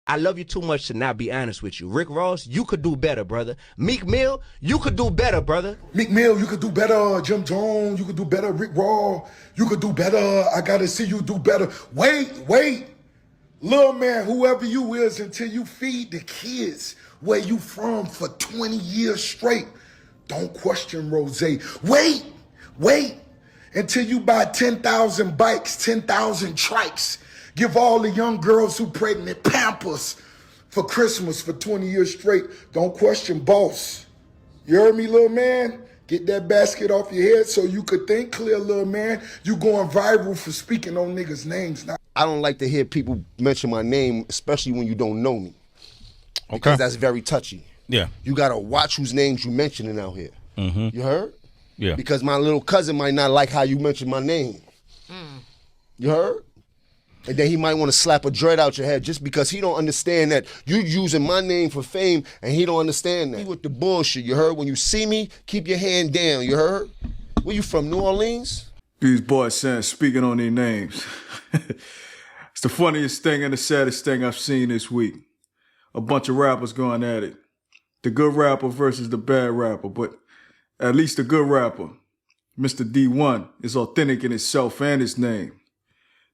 I love you too much to not be honest with you. Rick Ross, you could do better, brother. Meek Mill, you could do better, brother. Meek Mill, you could do better. Jim Jones, you could do better. Rick Ross, you could do better. I gotta see you do better. Wait. Little man, whoever you is, until you feed the kids where you from for 20 years straight. Don't question Rose. Wait. Until you buy 10,000 bikes, 10,000 trikes. Give all the young girls who pregnant Pampers for Christmas for 20 years straight. Don't question boss. You heard me, little man? Get that basket off your head so you could think clear, little man. You going viral for speaking on niggas' names now. I don't like to hear people mention my name, especially when you don't know me. Because that's very touchy. Yeah. You gotta watch whose names you mentioning out here. You heard? Yeah. Because my little cousin might not like how you mention my name. You heard? And then he might want to slap a dread out your head just because he don't understand that you using my name for fame and he don't understand that. He with the bullshit, you heard? When you see me, keep your hand down, you heard? Where you from, New Orleans? These boys saying, speaking on their names. It's the funniest thing and the saddest thing I've seen this week. A bunch of rappers going at it. The good rapper versus the bad rapper, but at least the good rapper, Mr. D1, is authentic in himself and his name.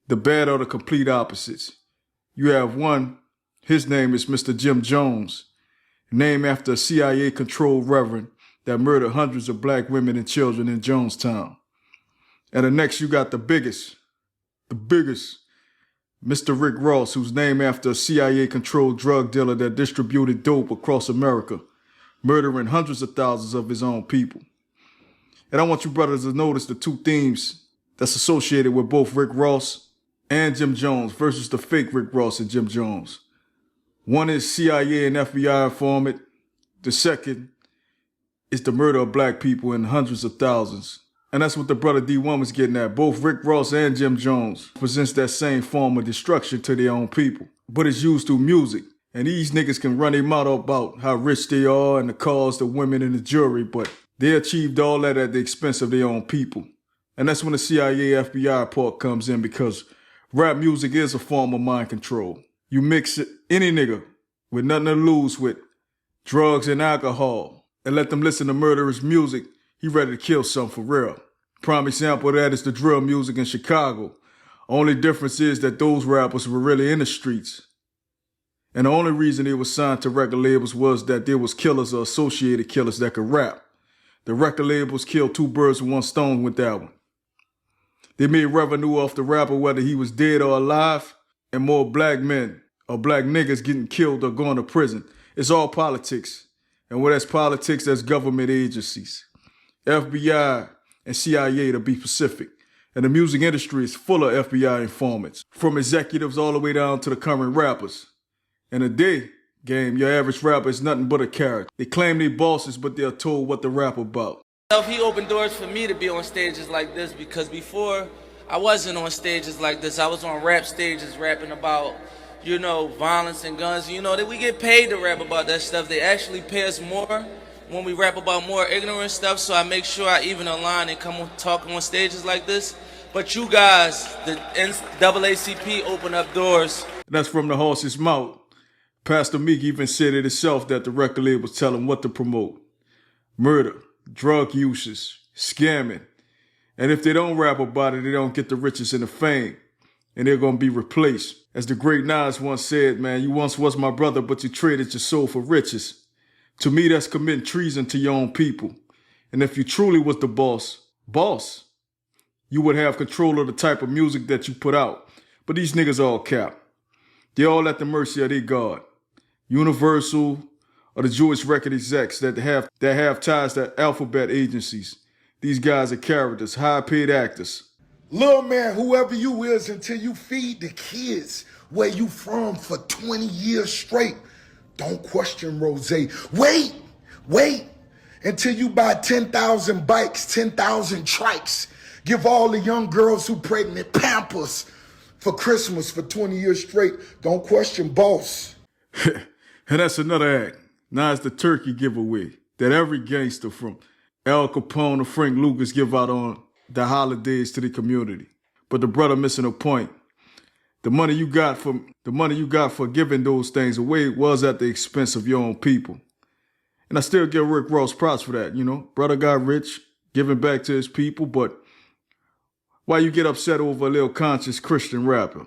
The bad are the complete opposites. You have one, his name is Mr. Jim Jones, named after a CIA-controlled reverend that murdered hundreds of black women and children in Jonestown. And the next you got the biggest, Mr. Rick Ross, who's named after a CIA-controlled drug dealer that distributed dope across America, murdering hundreds of thousands of his own people. And I want you brothers to notice the two themes that's associated with both Rick Ross and Jim Jones versus the fake Rick Ross and Jim Jones. One is CIA and FBI informant. The second is the murder of black people in hundreds of thousands. And that's what the brother D1 was getting at. Both Rick Ross and Jim Jones presents that same form of destruction to their own people. But it's used through music. And these niggas can run their mouth about how rich they are and the cars, the women, and the jewelry, but they achieved all that at the expense of their own people. And that's when the CIA FBI part comes in, because rap music is a form of mind control. You mix any nigga with nothing to lose with drugs and alcohol and let them listen to murderous music, he ready to kill some for real. Prime example of that is the drill music in Chicago. Only difference is that those rappers were really in the streets. And the only reason they were signed to record labels was that there was killers or associated killers that could rap. The record labels killed two birds with one stone with that one. They made revenue off the rapper whether he was dead or alive, and more black men or black niggas getting killed or going to prison. It's all politics. And where that's politics, that's government agencies. FBI and CIA to be specific. And the music industry is full of FBI informants, from executives all the way down to the current rappers. In a day game, your average rapper is nothing but a character. They claim they bosses, but they're told what to rap about. He opened doors for me to be on stages like this, because before I wasn't on stages like this. I was on rap stages rapping about, violence and guns. That we get paid to rap about that stuff. They actually pay us more when we rap about more ignorant stuff, so I make sure I even a line and come on, talk on stages like this. But you guys, the NAACP, open up doors. That's from the horse's mouth. Pastor Meek even said it himself that the record labels tell him what to promote. Murder, drug uses, scamming. And if they don't rap about it, they don't get the riches and the fame. And they're going to be replaced. As the great Nas once said, man, you once was my brother, but you traded your soul for riches. To me, that's committing treason to your own people. And if you truly was the boss, you would have control of the type of music that you put out. But these niggas all cap. They're all at the mercy of their God. Universal or the Jewish record execs that have ties to alphabet agencies. These guys are characters, high-paid actors. Little man, whoever you is, until you feed the kids where you from for 20 years straight. Don't question Rose. Wait. Until you buy 10,000 bikes, 10,000 trikes. Give all the young girls who pregnant Pampers for Christmas for 20 years straight. Don't question boss. And that's another act. Now it's the turkey giveaway that every gangster from Al Capone to Frank Lucas give out on the holidays to the community. But the brother missing a point. The money you got for giving those things away was at the expense of your own people. And I still give Rick Ross props for that, you know. Brother got rich, giving back to his people, but why you get upset over a little conscious Christian rapper?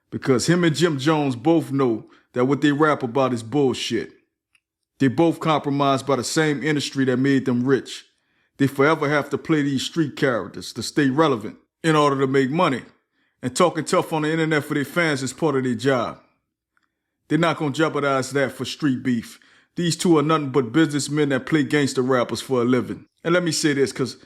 Because him and Jim Jones both know that what they rap about is bullshit. They both compromised by the same industry that made them rich. They forever have to play these street characters to stay relevant in order to make money. And talking tough on the internet for their fans is part of their job. They're not going to jeopardize that for street beef. These two are nothing but businessmen that play gangster rappers for a living. And let me say this, because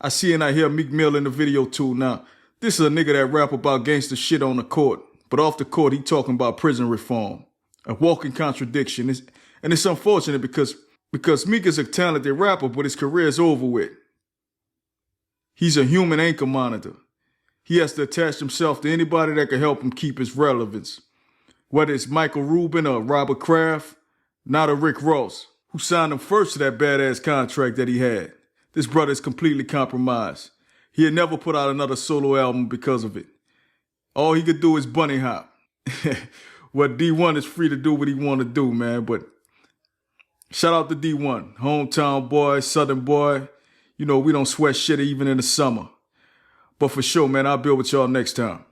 I see and I hear Meek Mill in the video too. Now, this is a nigga that rap about gangster shit on the court. But off the court, he talking about prison reform. A walking contradiction. And it's unfortunate because Meek is a talented rapper, but his career is over with. He's a human anchor monitor. He has to attach himself to anybody that can help him keep his relevance. Whether it's Michael Rubin or Robert Kraft, not a Rick Ross, who signed him first to that badass contract that he had. This brother is completely compromised. He'll never put out another solo album because of it. All he could do is bunny hop. Well, D1 is free to do what he want to do, man. But shout out to D1, hometown boy, southern boy. You know, we don't sweat shit even in the summer. But for sure, man, I'll build with y'all next time.